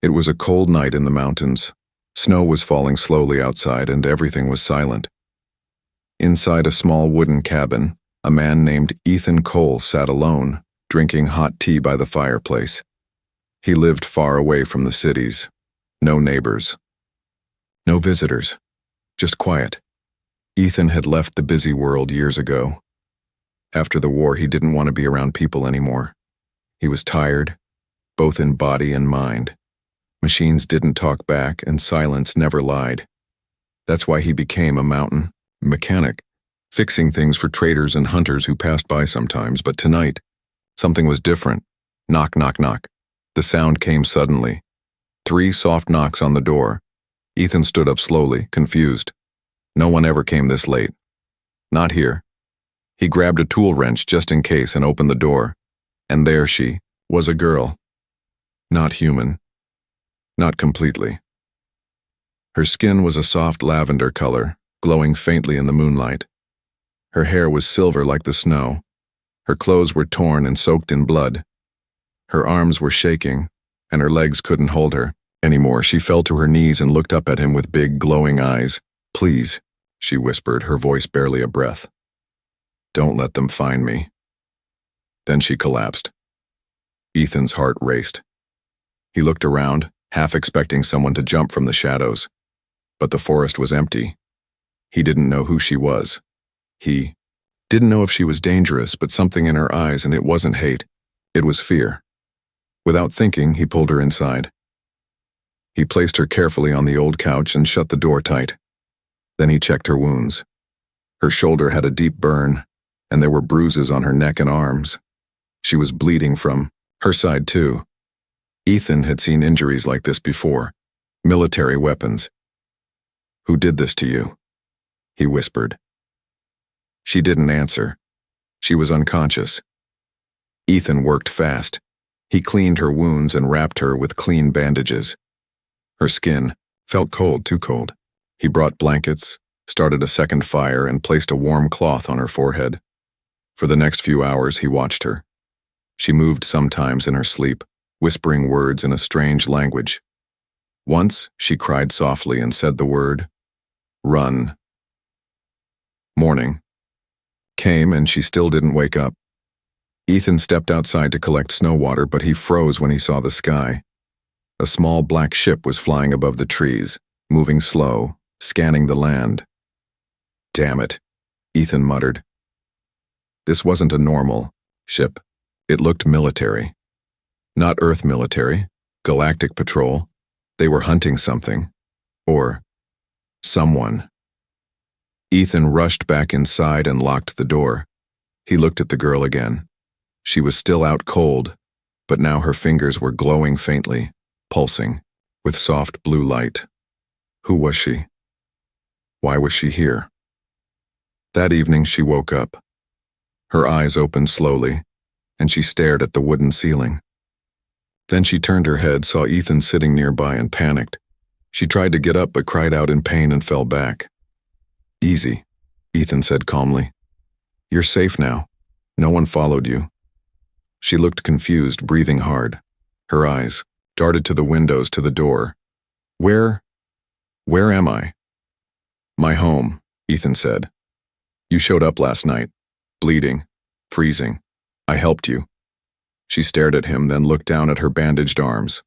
It was a cold night in the mountains. Snow was falling slowly outside and everything was silent. Inside a small wooden cabin, a man named Ethan Cole sat alone, drinking hot tea by the fireplace. He lived far away from the cities. No neighbors. No visitors. Just quiet. Ethan had left the busy world years ago. After the war, he didn't want to be around people anymore. He was tired, both in body and mind. Machines didn't talk back, and silence never lied. That's why he became a mountain mechanic, fixing things for traders and hunters who passed by sometimes. But tonight, something was different. Knock, knock, knock. The sound came suddenly. 3 soft knocks on the door. Ethan stood up slowly, confused. No one ever came this late. Not here. He grabbed a tool wrench just in case and opened the door. And there she was, a girl. Not human. Not completely. Her skin was a soft lavender color, glowing faintly in the moonlight. Her hair was silver like the snow. Her clothes were torn and soaked in blood. Her arms were shaking, and her legs couldn't hold her anymore. She fell to her knees and looked up at him with big, glowing eyes. "Please," she whispered, her voice barely a breath. "Don't let them find me." Then she collapsed. Ethan's heart raced. He looked around, half expecting someone to jump from the shadows. But the forest was empty. He didn't know who she was. He didn't know if she was dangerous, but something in her eyes, and it wasn't hate. It was fear. Without thinking, he pulled her inside. He placed her carefully on the old couch and shut the door tight. Then he checked her wounds. Her shoulder had a deep burn, and there were bruises on her neck and arms. She was bleeding from her side too. Ethan had seen injuries like this before. Military weapons. "Who did this to you?" he whispered. She didn't answer. She was unconscious. Ethan worked fast. He cleaned her wounds and wrapped her with clean bandages. Her skin felt cold, too cold. He brought blankets, started a second fire, and placed a warm cloth on her forehead. For the next few hours, he watched her. She moved sometimes in her sleep, whispering words in a strange language. Once, she cried softly and said the word, "Run." Morning came and she still didn't wake up. Ethan stepped outside to collect snow water, but he froze when he saw the sky. A small black ship was flying above the trees, moving slow, scanning the land. "Damn it," Ethan muttered. This wasn't a normal ship. It looked military. Not Earth military, galactic patrol. They were hunting something. Or someone. Ethan rushed back inside and locked the door. He looked at the girl again. She was still out cold, but now her fingers were glowing faintly, pulsing, with soft blue light. Who was she? Why was she here? That evening she woke up. Her eyes opened slowly, and she stared at the wooden ceiling. Then she turned her head, saw Ethan sitting nearby, and panicked. She tried to get up but cried out in pain and fell back. "Easy," Ethan said calmly. "You're safe now. No one followed you." She looked confused, breathing hard. Her eyes darted to the windows, to the door. Where am I?" "My home," Ethan said. "You showed up last night, bleeding, freezing. I helped you." She stared at him, then looked down at her bandaged arms.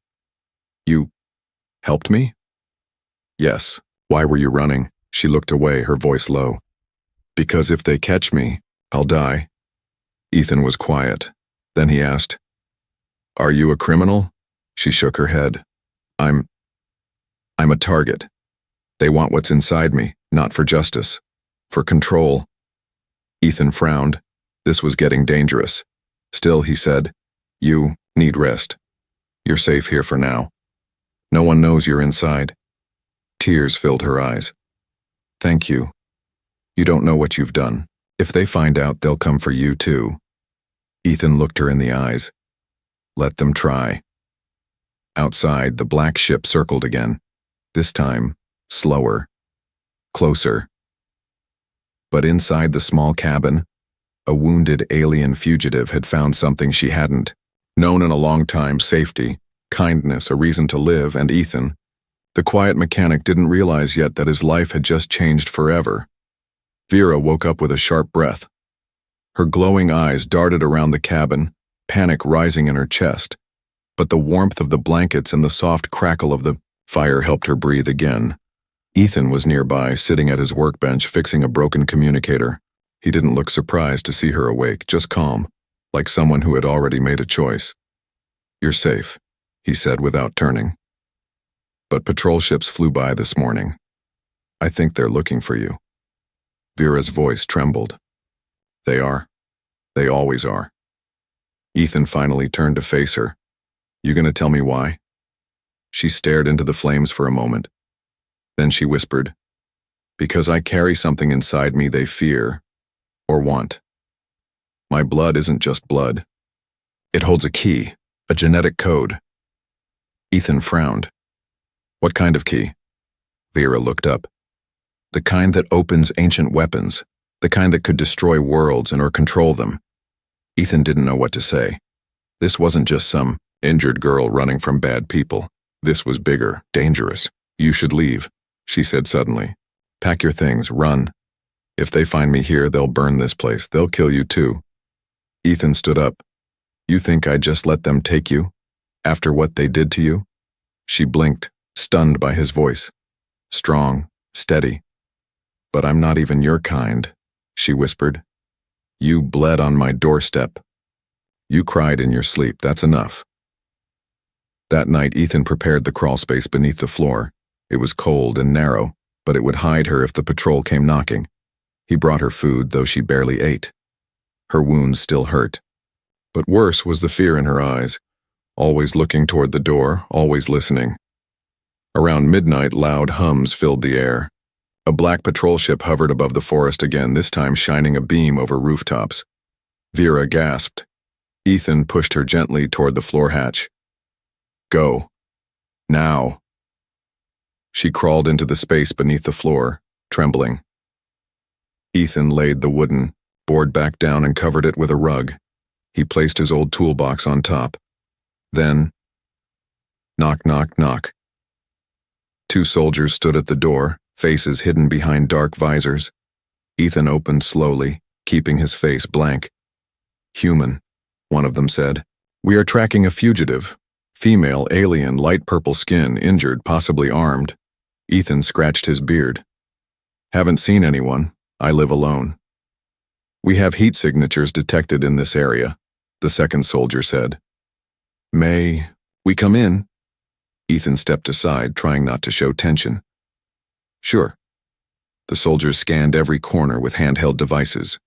"You helped me?" "Yes. Why were you running?" She looked away, her voice low. "Because if they catch me, I'll die." Ethan was quiet. Then he asked, "Are you a criminal?" She shook her head. I'm a target. They want what's inside me, not for justice, for control." Ethan frowned. This was getting dangerous. Still, he said, "You need rest. You're safe here for now. No one knows you're inside." Tears filled her eyes. "Thank you. You don't know what you've done. If they find out, they'll come for you too." Ethan looked her in the eyes. "Let them try." Outside, the black ship circled again. This time, slower, closer. But inside the small cabin, a wounded alien fugitive had found something she hadn't known in a long time: safety, kindness, a reason to live, and Ethan, the quiet mechanic, didn't realize yet that his life had just changed forever. Vera woke up with a sharp breath. Her glowing eyes darted around the cabin, panic rising in her chest. But the warmth of the blankets and the soft crackle of the fire helped her breathe again. Ethan was nearby, sitting at his workbench fixing a broken communicator. He didn't look surprised to see her awake, just calm, like someone who had already made a choice. "You're safe," he said without turning. "But patrol ships flew by this morning. I think they're looking for you." Vera's voice trembled. "They are. They always are." Ethan finally turned to face her. "You gonna tell me why?" She stared into the flames for a moment. Then she whispered, "Because I carry something inside me they fear, or want. My blood isn't just blood. It holds a key, a genetic code." Ethan frowned. "What kind of key?" Vera looked up. "The kind that opens ancient weapons, the kind that could destroy worlds and or control them." Ethan didn't know what to say. This wasn't just some injured girl running from bad people. This was bigger, dangerous. "You should leave," she said suddenly. "Pack your things, run. If they find me here, they'll burn this place. They'll kill you too." Ethan stood up. "You think I'd just let them take you? After what they did to you?" She blinked, stunned by his voice. Strong, steady. "But I'm not even your kind," she whispered. "You bled on my doorstep. You cried in your sleep, that's enough." That night, Ethan prepared the crawlspace beneath the floor. It was cold and narrow, but it would hide her if the patrol came knocking. He brought her food, though she barely ate. Her wounds still hurt. But worse was the fear in her eyes, always looking toward the door, always listening. Around midnight, loud hums filled the air. A black patrol ship hovered above the forest again, this time shining a beam over rooftops. Vera gasped. Ethan pushed her gently toward the floor hatch. "Go. Now." She crawled into the space beneath the floor, trembling. Ethan laid the wooden board back down and covered it with a rug. He placed his old toolbox on top. Then, knock, knock, knock. 2 soldiers stood at the door, faces hidden behind dark visors. Ethan opened slowly, keeping his face blank. "Human," one of them said. "We are tracking a fugitive. Female, alien, light purple skin, injured, possibly armed." Ethan scratched his beard. "Haven't seen anyone. I live alone." "We have heat signatures detected in this area," the second soldier said. "May we come in?" Ethan stepped aside, trying not to show tension. "Sure." The soldiers scanned every corner with handheld devices.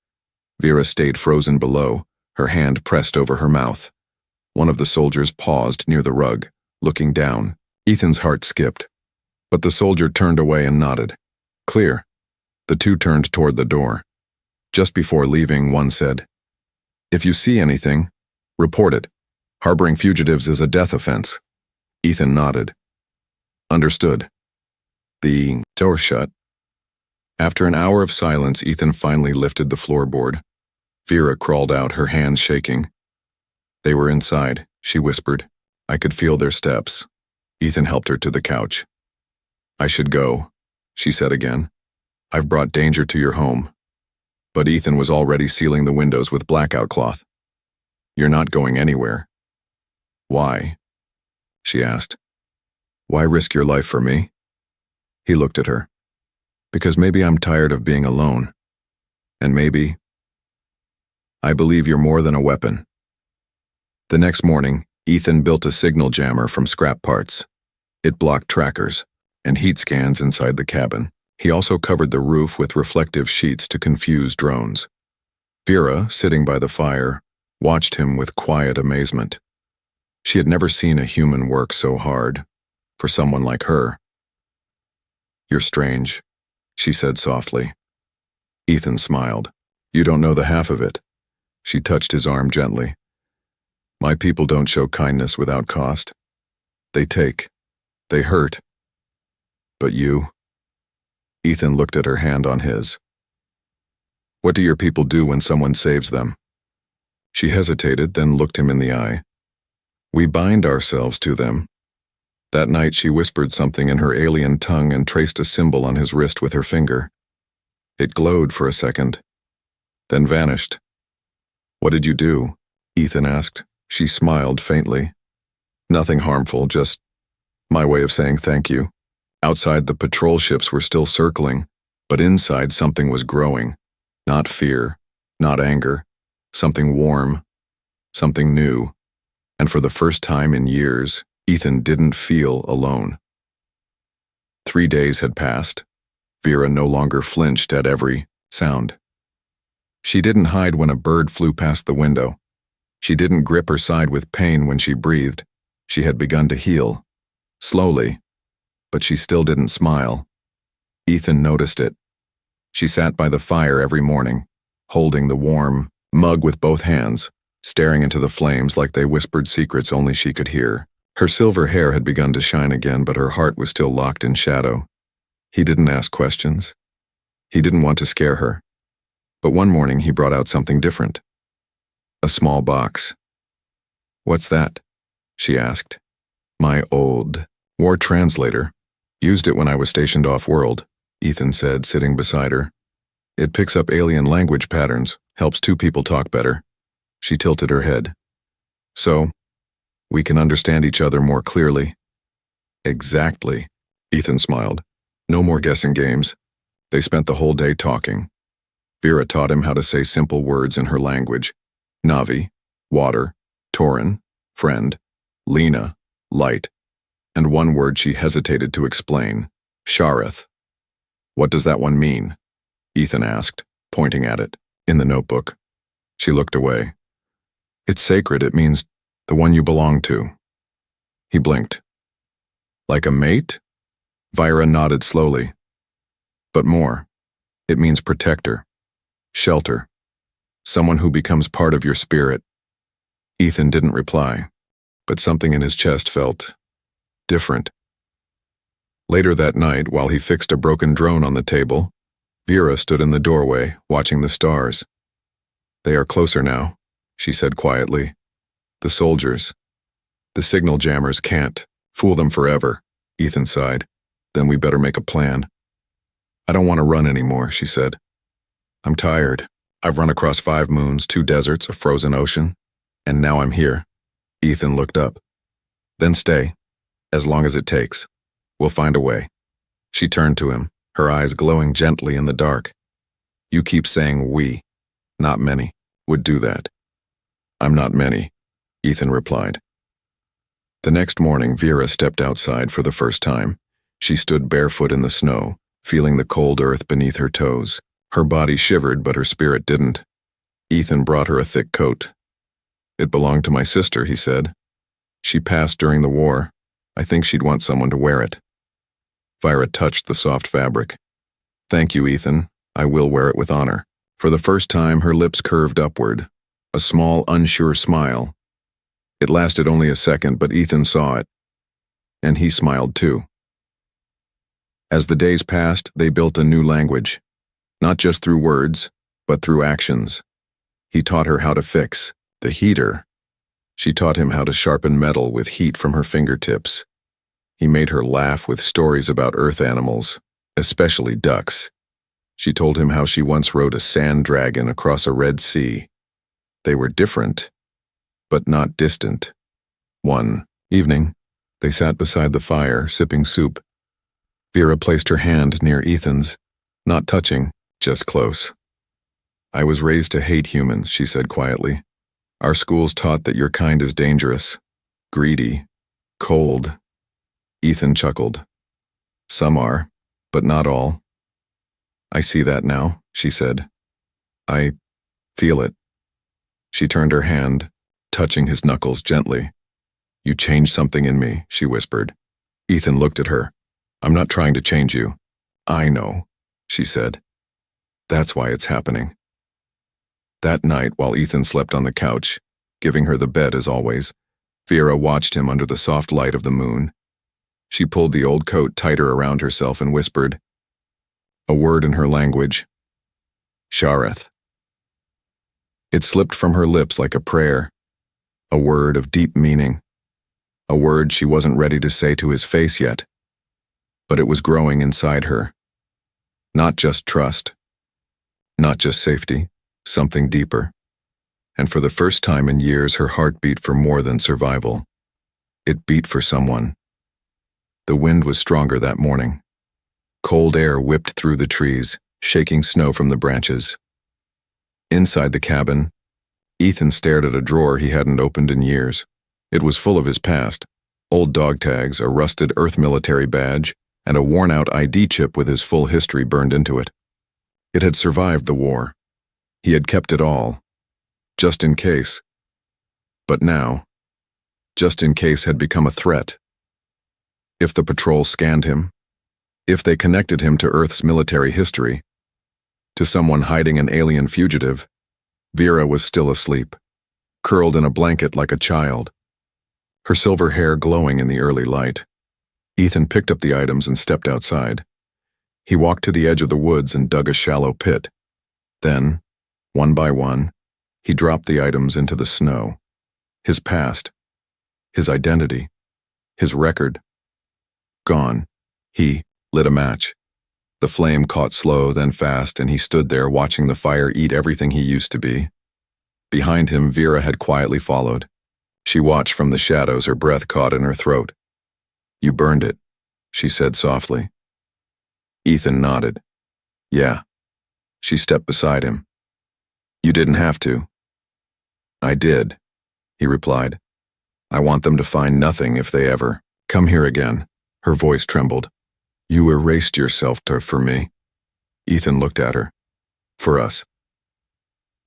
Vera stayed frozen below, her hand pressed over her mouth. One of the soldiers paused near the rug, looking down. Ethan's heart skipped. But the soldier turned away and nodded. "Clear." The 2 turned toward the door. Just before leaving, one said, "If you see anything, report it. Harboring fugitives is a death offense." Ethan nodded. "Understood." The door shut. After an hour of silence, Ethan finally lifted the floorboard. Vera crawled out, her hands shaking. "They were inside," she whispered. "I could feel their steps." Ethan helped her to the couch. "I should go," she said again. "I've brought danger to your home." But Ethan was already sealing the windows with blackout cloth. "You're not going anywhere." "Why?" she asked. "Why risk your life for me?" He looked at her. "Because maybe I'm tired of being alone. And maybe I believe you're more than a weapon." The next morning, Ethan built a signal jammer from scrap parts. It blocked trackers and heat scans inside the cabin. He also covered the roof with reflective sheets to confuse drones. Vera, sitting by the fire, watched him with quiet amazement. She had never seen a human work so hard, for someone like her. "You're strange," she said softly. Ethan smiled. "You don't know the half of it." She touched his arm gently. "My people don't show kindness without cost. They take. They hurt. But you..." Ethan looked at her hand on his. "What do your people do when someone saves them?" She hesitated, then looked him in the eye. We bind ourselves to them. That night she whispered something in her alien tongue and traced a symbol on his wrist with her finger. It glowed for a second, then vanished. "What did you do?" Ethan asked. She smiled faintly. "Nothing harmful, just my way of saying thank you." Outside, the patrol ships were still circling, but inside something was growing. Not fear, not anger, something warm, something new. And for the first time in years, Ethan didn't feel alone. 3 days had passed. Vera no longer flinched at every sound. She didn't hide when a bird flew past the window. She didn't grip her side with pain when she breathed. She had begun to heal. Slowly, but she still didn't smile. Ethan noticed it. She sat by the fire every morning, holding the warm mug with both hands, staring into the flames like they whispered secrets only she could hear. Her silver hair had begun to shine again, but her heart was still locked in shadow. He didn't ask questions. He didn't want to scare her. But one morning he brought out something different. A small box. "What's that?" she asked. "My old war translator. Used it when I was stationed off-world," Ethan said, sitting beside her. "It picks up alien language patterns, helps two people talk better." She tilted her head. "So, we can understand each other more clearly." "Exactly," Ethan smiled. "No more guessing games." They spent the whole day talking. Vera taught him how to say simple words in her language. Navi, water; Torin, friend; Lena, light; and one word she hesitated to explain, Shareth. "What does that one mean?" Ethan asked, pointing at it, in the notebook. She looked away. "It's sacred. It means the one you belong to." He blinked. "Like a mate?" Vera nodded slowly. "But more. It means protector, shelter, someone who becomes part of your spirit." Ethan didn't reply, but something in his chest felt different. Later that night, while he fixed a broken drone on the table, Vera stood in the doorway, watching the stars. "They are closer now," she said quietly. "The soldiers. The signal jammers can't fool them forever," Ethan sighed. "Then we better make a plan." "I don't want to run anymore," she said. "I'm tired. I've run across 5 moons, 2 deserts, a frozen ocean, and now I'm here." Ethan looked up. "Then stay, as long as it takes. We'll find a way." She turned to him, her eyes glowing gently in the dark. "You keep saying we. Not many would do that." "I'm not many," Ethan replied. The next morning, Vera stepped outside for the first time. She stood barefoot in the snow, feeling the cold earth beneath her toes. Her body shivered, but her spirit didn't. Ethan brought her a thick coat. "It belonged to my sister," he said. "She passed during the war. I think she'd want someone to wear it." Vera touched the soft fabric. "Thank you, Ethan. I will wear it with honor." For the first time, her lips curved upward, a small, unsure smile. It lasted only a second, but Ethan saw it, and he smiled too. As the days passed, they built a new language, not just through words, but through actions. He taught her how to fix the heater. She taught him how to sharpen metal with heat from her fingertips. He made her laugh with stories about earth animals, especially ducks. She told him how she once rode a sand dragon across a Red Sea. They were different, but not distant. One evening, they sat beside the fire, sipping soup. Vera placed her hand near Ethan's, not touching, just close. "I was raised to hate humans," she said quietly. "Our schools taught that your kind is dangerous, greedy, cold." Ethan chuckled. "Some are, but not all." "I see that now," she said. "I feel it." She turned her hand, touching his knuckles gently. "You changed something in me," she whispered. Ethan looked at her. "I'm not trying to change you." "I know," she said. "That's why it's happening." That night, while Ethan slept on the couch, giving her the bed as always, Vera watched him under the soft light of the moon. She pulled the old coat tighter around herself and whispered a word in her language, Shareth. It slipped from her lips like a prayer, a word of deep meaning. a word she wasn't ready to say to his face yet. But it was growing inside her. Not just trust, not just safety, something deeper. And for the first time in years, her heart beat for more than survival. It beat for someone. The wind was stronger that morning. Cold air whipped through the trees, shaking snow from the branches. Inside the cabin, Ethan stared at a drawer he hadn't opened in years. It was full of his past, old dog tags, a rusted Earth military badge, and a worn-out ID chip with his full history burned into it. It had survived the war. He had kept it all, just in case. But now, just in case had become a threat. If the patrol scanned him, if they connected him to Earth's military history, to someone hiding an alien fugitive, Vera was still asleep, curled in a blanket like a child, her silver hair glowing in the early light. Ethan picked up the items and stepped outside. He walked to the edge of the woods and dug a shallow pit. Then, one by one, he dropped the items into the snow. His past, his identity, his record. Gone. He lit a match. The flame caught slow, then fast, and he stood there watching the fire eat everything he used to be. Behind him, Vera had quietly followed. She watched from the shadows, her breath caught in her throat. "You burned it," she said softly. Ethan nodded. "Yeah." She stepped beside him. "You didn't have to." "I did," he replied. "I want them to find nothing if they ever come here again." Her voice trembled. "You erased yourself for me." Ethan looked at her. "For us."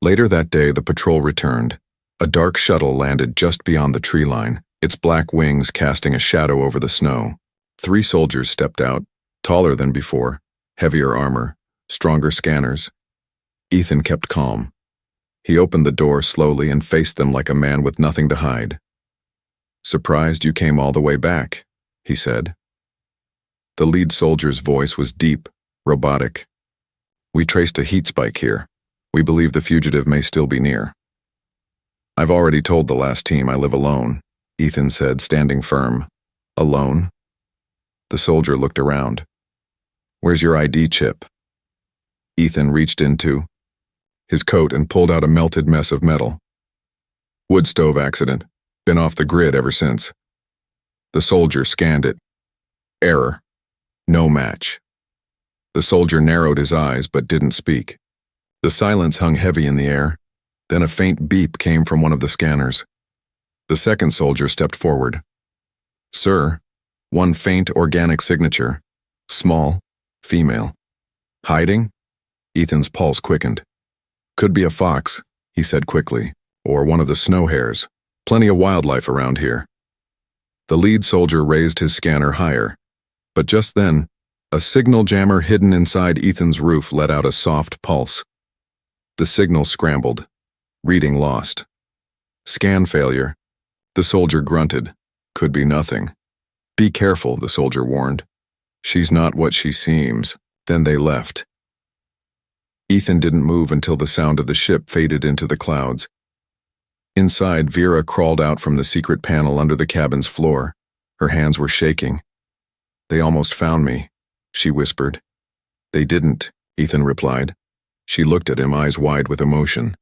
Later that day, the patrol returned. A dark shuttle landed just beyond the tree line, its black wings casting a shadow over the snow. 3 soldiers stepped out, taller than before, heavier armor, stronger scanners. Ethan kept calm. He opened the door slowly and faced them like a man with nothing to hide. "Surprised you came all the way back," he said. The lead soldier's voice was deep, robotic. "We traced a heat spike here. We believe the fugitive may still be near." "I've already told the last team I live alone," Ethan said, standing firm. "Alone?" The soldier looked around. "Where's your ID chip?" Ethan reached into his coat and pulled out a melted mess of metal. "Wood stove accident. Been off the grid ever since." The soldier scanned it. Error. No match. The soldier narrowed his eyes but didn't speak. The silence hung heavy in the air. Then a faint beep came from one of the scanners. The second soldier stepped forward. "Sir, one faint organic signature. Small, female. Hiding?" Ethan's pulse quickened. "Could be a fox," he said quickly, "or one of the snow hares. Plenty of wildlife around here." The lead soldier raised his scanner higher. But just then, a signal jammer hidden inside Ethan's roof let out a soft pulse. The signal scrambled. Reading lost. "Scan failure." The soldier grunted. "Could be nothing." "Be careful," the soldier warned. "She's not what she seems." Then they left. Ethan didn't move until the sound of the ship faded into the clouds. Inside, Vera crawled out from the secret panel under the cabin's floor. Her hands were shaking. "They almost found me," she whispered. "They didn't," Ethan replied. She looked at him, eyes wide with emotion.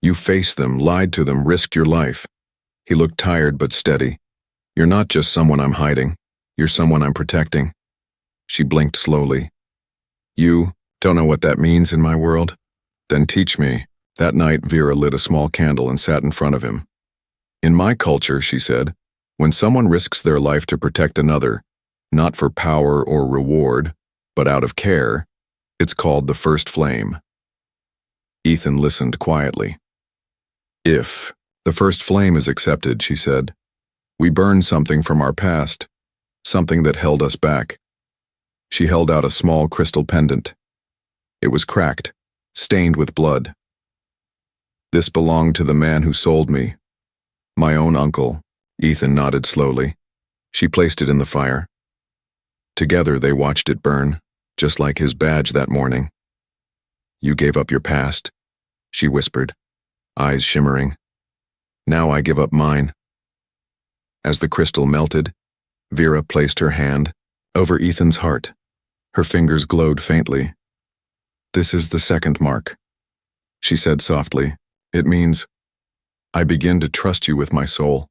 "You faced them, lied to them, risked your life." He looked tired but steady. "You're not just someone I'm hiding. You're someone I'm protecting." She blinked slowly. "You don't know what that means in my world? Then teach me." That night, Vera lit a small candle and sat in front of him. "In my culture," she said, "when someone risks their life to protect another, not for power or reward, but out of care, it's called the first flame." Ethan listened quietly. "If the first flame is accepted," she said, "we burn something from our past, something that held us back." She held out a small crystal pendant. It was cracked, stained with blood. "This belonged to the man who sold me. My own uncle." Ethan nodded slowly. She placed it in the fire. Together they watched it burn, just like his badge that morning. "You gave up your past," she whispered, eyes shimmering. "Now I give up mine." As the crystal melted, Vera placed her hand over Ethan's heart. Her fingers glowed faintly. "This is the second mark," she said softly. "It means I begin to trust you with my soul."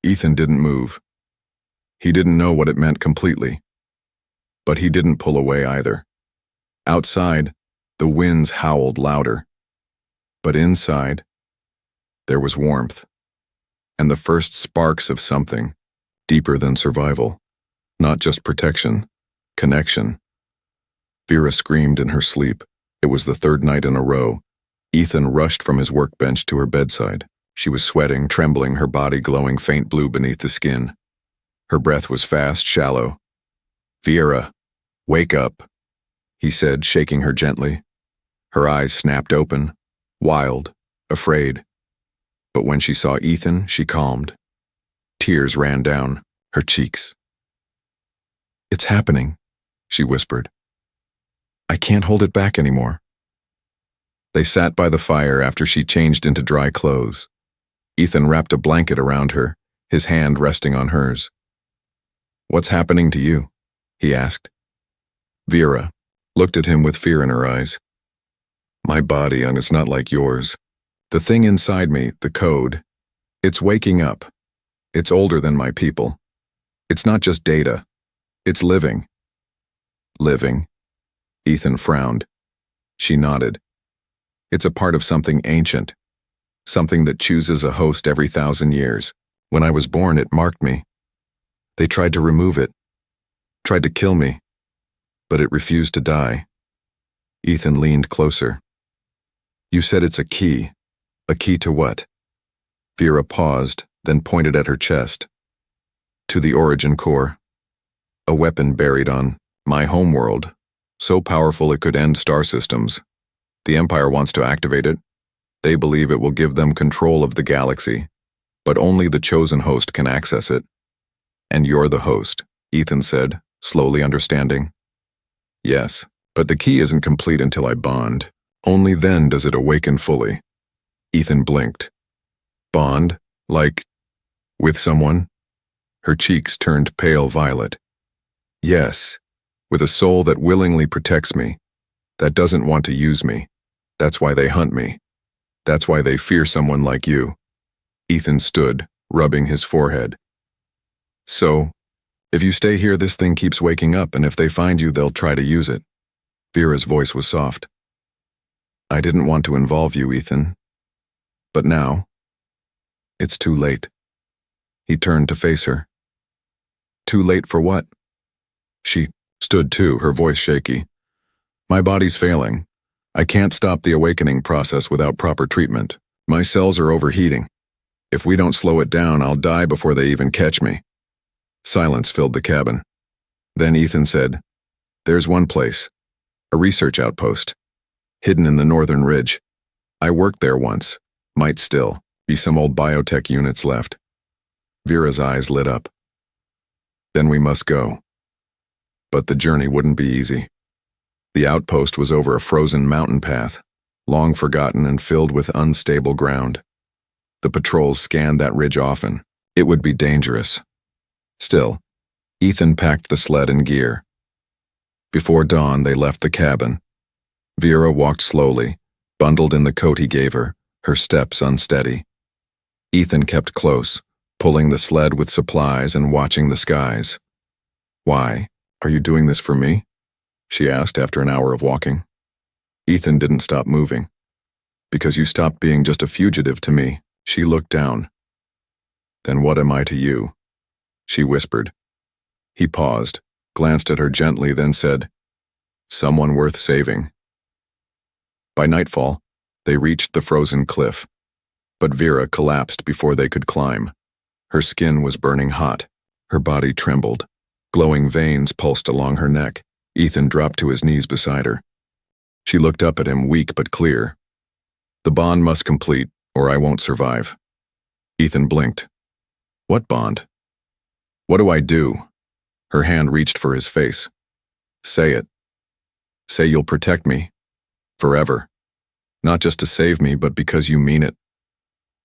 Ethan didn't move. He didn't know what it meant completely. But he didn't pull away either. Outside, the winds howled louder. But inside, there was warmth, and the first sparks of something deeper than survival, not just protection, connection. Vera screamed in her sleep. It was the third night in a row. Ethan rushed from his workbench to her bedside. She was sweating, trembling, her body glowing faint blue beneath the skin. Her breath was fast, shallow. "Vera, wake up," he said, shaking her gently. Her eyes snapped open, wild, afraid. But when she saw Ethan, she calmed. Tears ran down her cheeks. "It's happening," she whispered. "I can't hold it back anymore." They sat by the fire after she changed into dry clothes. Ethan wrapped a blanket around her, his hand resting on hers. "What's happening to you?" he asked. Vera looked at him with fear in her eyes. "My body, and it's not like yours. The thing inside me, the code, it's waking up. It's older than my people. It's not just data. It's living." "Living?" Ethan frowned. She nodded. "It's a part of something ancient, something that chooses a host every 1,000 years. When I was born, it marked me. They tried to remove it, tried to kill me, but it refused to die." Ethan leaned closer. "You said it's a key. A key to what?" Vera paused, then pointed at her chest. "To the origin core. A weapon buried on my homeworld, so powerful it could end star systems. The Empire wants to activate it. They believe it will give them control of the galaxy, but only the chosen host can access it. And you're the host," Ethan said, slowly understanding. "Yes, but the key isn't complete until I bond. Only then does it awaken fully." Ethan blinked. "Bond? Like, with someone?" Her cheeks turned pale violet. "Yes, with a soul that willingly protects me, that doesn't want to use me. That's why they hunt me. That's why they fear someone like you." Ethan stood, rubbing his forehead. "So, if you stay here, this thing keeps waking up, and if they find you, they'll try to use it." Vera's voice was soft. "I didn't want to involve you, Ethan. But now, it's too late." He turned to face her. "Too late for what?" She stood too, her voice shaky. "My body's failing. I can't stop the awakening process without proper treatment. My cells are overheating. If we don't slow it down, I'll die before they even catch me." Silence filled the cabin. Then Ethan said, "There's one place, a research outpost, hidden in the northern ridge. I worked there once. Might still be some old biotech units left." Vera's eyes lit up. "Then we must go." But the journey wouldn't be easy. The outpost was over a frozen mountain path, long forgotten and filled with unstable ground. The patrols scanned that ridge often. It would be dangerous. Still, Ethan packed the sled and gear. Before dawn, they left the cabin. Vera walked slowly, bundled in the coat he gave her, her steps unsteady. Ethan kept close, pulling the sled with supplies and watching the skies. "Why? Are you doing this for me?" she asked after an hour of walking. Ethan didn't stop moving. "Because you stopped being just a fugitive to me." She looked down. "Then what am I to you?" she whispered. He paused, glanced at her gently, then said, "Someone worth saving." By nightfall, they reached the frozen cliff, but Vera collapsed before they could climb. Her skin was burning hot. Her body trembled. Glowing veins pulsed along her neck. Ethan dropped to his knees beside her. She looked up at him, weak but clear. "The bond must complete, or I won't survive." Ethan blinked. "What bond? What do I do?" Her hand reached for his face. "Say it. Say you'll protect me. Forever. Not just to save me, but because you mean it."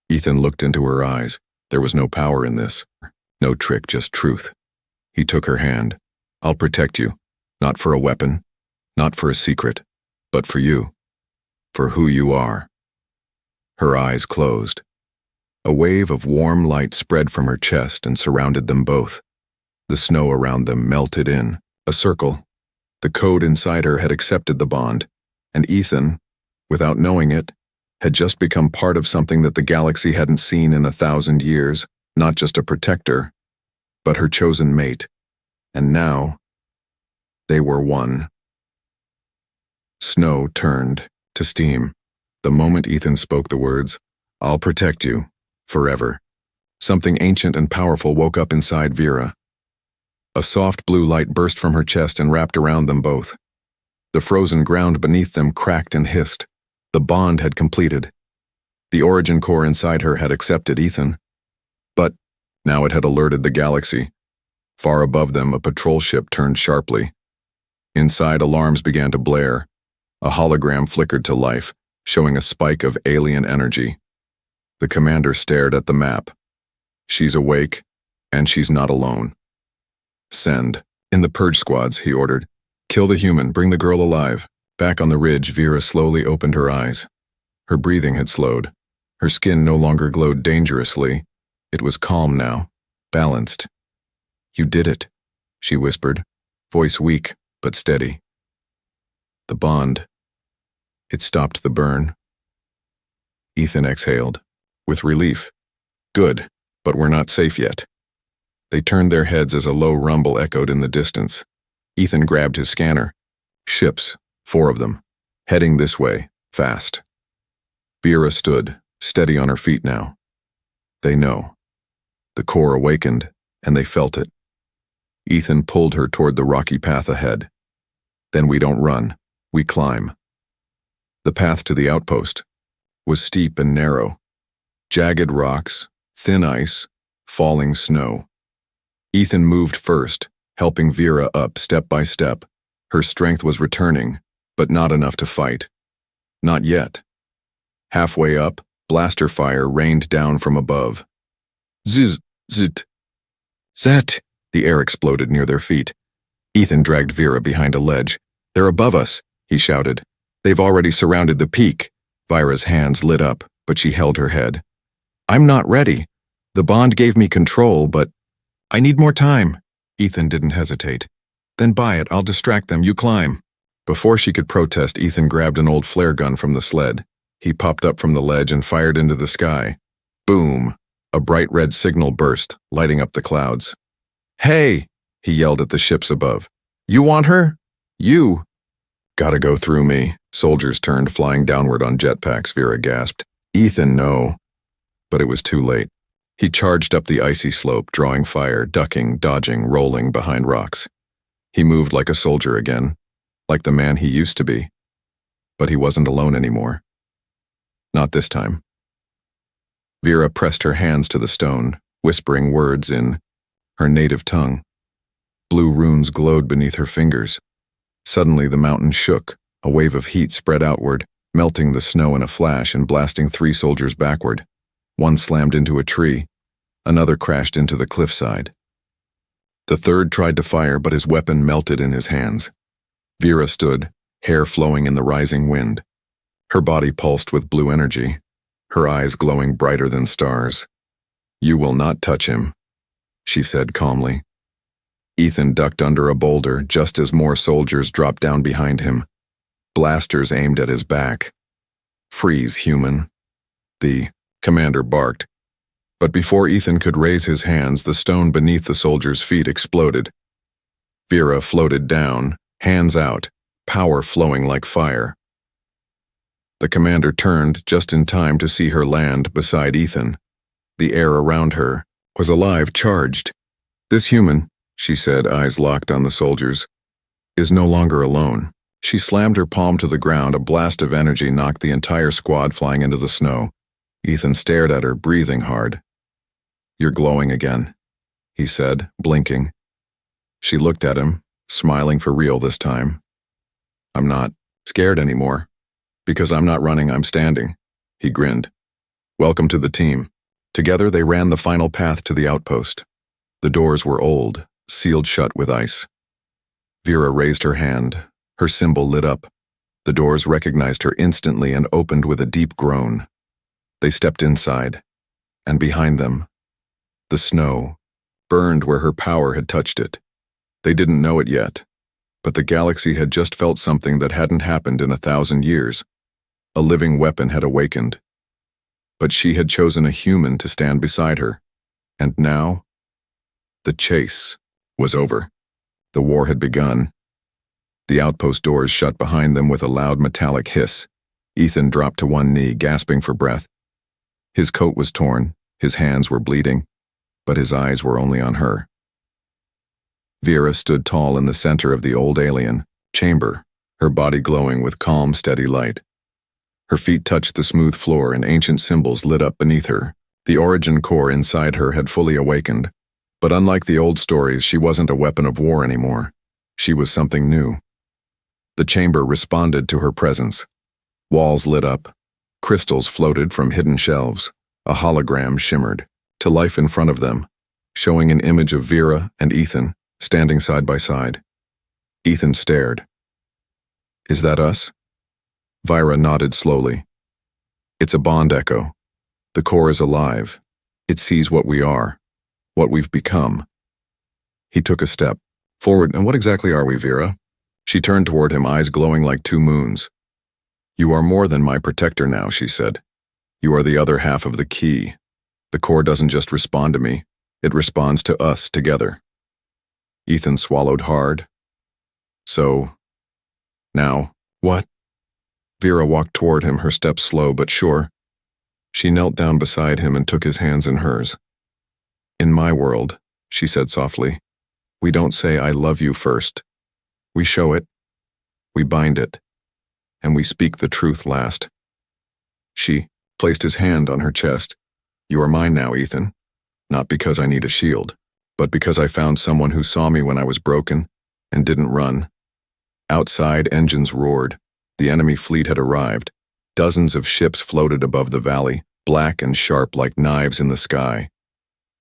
Ethan looked into her eyes. There was no power in this. No trick, just truth. He took her hand. I'll protect you. Not for a weapon, not for a secret, but for you. For who you are. Her eyes closed. A wave of warm light spread from her chest and surrounded them both. The snow around them melted in, a circle. The code inside her had accepted the bond, and Ethan, without knowing it, had just become part of something that the galaxy hadn't seen in 1,000 years, not just a protector, but her chosen mate. And now, they were one. Snow turned to steam. The moment Ethan spoke the words, "I'll protect you, forever," something ancient and powerful woke up inside Vera. A soft blue light burst from her chest and wrapped around them both. The frozen ground beneath them cracked and hissed. The bond had completed. The origin core inside her had accepted Ethan. But now it had alerted the galaxy. Far above them, a patrol ship turned sharply. Inside, alarms began to blare. A hologram flickered to life, showing a spike of alien energy. The commander stared at the map. She's awake, and she's not alone. Send. In the purge squads, he ordered. Kill the human, bring the girl alive. Back on the ridge, Vera slowly opened her eyes. Her breathing had slowed. Her skin no longer glowed dangerously. It was calm now, balanced. You did it, she whispered, voice weak but steady. The bond. It stopped the burn. Ethan exhaled, with relief. Good, but we're not safe yet. They turned their heads as a low rumble echoed in the distance. Ethan grabbed his scanner. Ships, 4 of them, heading this way, fast. Vera stood, steady on her feet now. They know. The core awakened, and they felt it. Ethan pulled her toward the rocky path ahead. Then we don't run, we climb. The path to the outpost was steep and narrow. Jagged rocks, thin ice, falling snow. Ethan moved first, helping Vera up step by step. Her strength was returning, but not enough to fight. Not yet. Halfway up, blaster fire rained down from above. Ziz, zit. Zat! The air exploded near their feet. Ethan dragged Vera behind a ledge. They're above us, he shouted. They've already surrounded the peak. Vera's hands lit up, but she held her head. I'm not ready. The bond gave me control, but I need more time. Ethan didn't hesitate. Then buy it, I'll distract them, you climb. Before she could protest, Ethan grabbed an old flare gun from the sled. He popped up from the ledge and fired into the sky. Boom! A bright red signal burst, lighting up the clouds. Hey! He yelled at the ships above. You want her? You! Gotta go through me. Soldiers turned, flying downward on jetpacks, Vera gasped. Ethan, no. But it was too late. He charged up the icy slope, drawing fire, ducking, dodging, rolling behind rocks. He moved like a soldier again, like the man he used to be. But he wasn't alone anymore. Not this time. Vera pressed her hands to the stone, whispering words in her native tongue. Blue runes glowed beneath her fingers. Suddenly the mountain shook. A wave of heat spread outward, melting the snow in a flash and blasting 3 soldiers backward. One slammed into a tree. Another crashed into the cliffside. The third tried to fire, but his weapon melted in his hands. Vera stood, hair flowing in the rising wind. Her body pulsed with blue energy, her eyes glowing brighter than stars. You will not touch him, she said calmly. Ethan ducked under a boulder just as more soldiers dropped down behind him. Blasters aimed at his back. Freeze, human. The commander barked. But before Ethan could raise his hands, the stone beneath the soldier's feet exploded. Vera floated down, hands out, power flowing like fire. The commander turned just in time to see her land beside Ethan. The air around her was alive, charged. This human, she said, eyes locked on the soldiers, is no longer alone. She slammed her palm to the ground. A blast of energy knocked the entire squad flying into the snow. Ethan stared at her, breathing hard. You're glowing again, he said, blinking. She looked at him, smiling for real this time. I'm not scared anymore. Because I'm not running, I'm standing. He grinned. Welcome to the team. Together they ran the final path to the outpost. The doors were old, sealed shut with ice. Vera raised her hand. Her symbol lit up. The doors recognized her instantly and opened with a deep groan. They stepped inside, and behind them, the snow burned where her power had touched it. They didn't know it yet, but the galaxy had just felt something that hadn't happened in 1,000 years. A living weapon had awakened. But she had chosen a human to stand beside her. And now, the chase was over. The war had begun. The outpost doors shut behind them with a loud metallic hiss. Ethan dropped to one knee, gasping for breath. His coat was torn, his hands were bleeding, but his eyes were only on her. Vera stood tall in the center of the old alien chamber, her body glowing with calm, steady light. Her feet touched the smooth floor and ancient symbols lit up beneath her. The origin core inside her had fully awakened. But unlike the old stories, she wasn't a weapon of war anymore. She was something new. The chamber responded to her presence. Walls lit up. Crystals floated from hidden shelves. A hologram shimmered to life in front of them, showing an image of Vera and Ethan standing side by side. Ethan stared. "Is that us?" Vera nodded slowly. "It's a bond echo. The core is alive. It sees what we are, what we've become." He took a step forward. "And what exactly are we, Vera?" She turned toward him, eyes glowing like two moons. "You are more than my protector now," she said. "You are the other half of the key. The core doesn't just respond to me, it responds to us together." Ethan swallowed hard. "So, now, what?" Vera walked toward him, her steps slow but sure. She knelt down beside him and took his hands in hers. "In my world," she said softly, "we don't say I love you first. We show it, we bind it, and we speak the truth last." She placed his hand on her chest. "You are mine now, Ethan. Not because I need a shield, but because I found someone who saw me when I was broken and didn't run." Outside, engines roared. The enemy fleet had arrived. Dozens of ships floated above the valley, black and sharp like knives in the sky.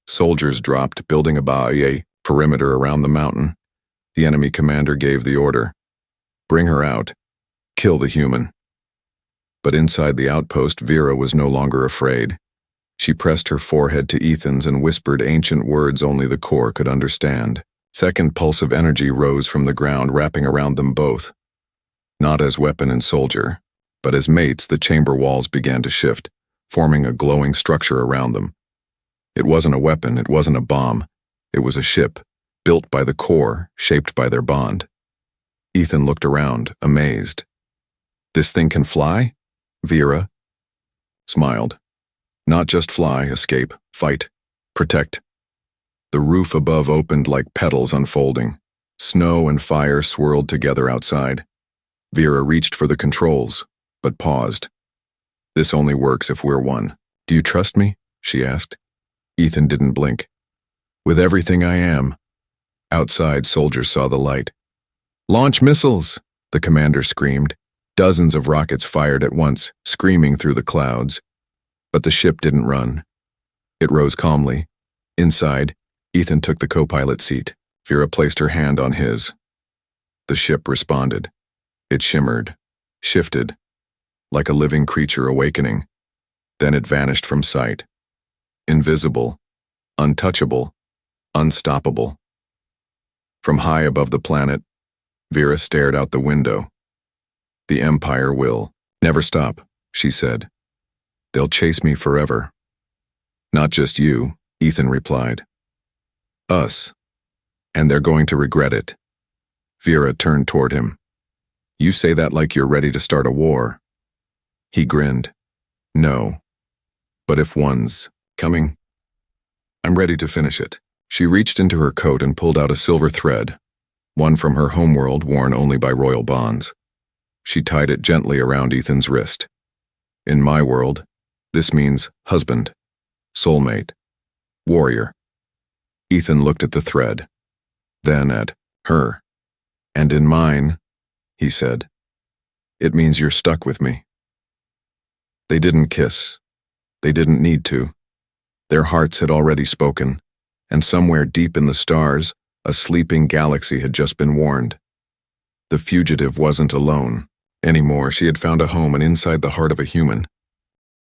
Soldiers dropped, building a perimeter around the mountain. The enemy commander gave the order. "Bring her out. Kill the human." But inside the outpost, Vera was no longer afraid. She pressed her forehead to Ethan's and whispered ancient words only the core could understand. Second pulse of energy rose from the ground, wrapping around them both. Not as weapon and soldier, but as mates, the chamber walls began to shift, forming a glowing structure around them. It wasn't a weapon, it wasn't a bomb. It was a ship, built by the core, shaped by their bond. Ethan looked around, amazed. "This thing can fly?" Vera smiled. "Not just fly, escape, fight, protect." The roof above opened like petals unfolding. Snow and fire swirled together outside. Vera reached for the controls, but paused. "This only works if we're one. Do you trust me?" she asked. Ethan didn't blink. "With everything I am." Outside, soldiers saw the light. "Launch missiles!" the commander screamed. Dozens of rockets fired at once, screaming through the clouds. But the ship didn't run. It rose calmly. Inside, Ethan took the co-pilot seat. Vera placed her hand on his. The ship responded. It shimmered, shifted, like a living creature awakening. Then it vanished from sight. Invisible, untouchable, unstoppable. From high above the planet, Vera stared out the window. "The Empire will never stop," she said. "They'll chase me forever." "Not just you," Ethan replied. "Us. And they're going to regret it." Vera turned toward him. "You say that like you're ready to start a war." He grinned. "No. But if one's coming, I'm ready to finish it." She reached into her coat and pulled out a silver thread, one from her homeworld worn only by royal bonds. She tied it gently around Ethan's wrist. "In my world, this means husband, soulmate, warrior." Ethan looked at the thread, then at her. "And in mine," he said, "it means you're stuck with me." They didn't kiss. They didn't need to. Their hearts had already spoken, and somewhere deep in the stars, a sleeping galaxy had just been warned. The fugitive wasn't alone anymore. She had found a home, and inside the heart of a human,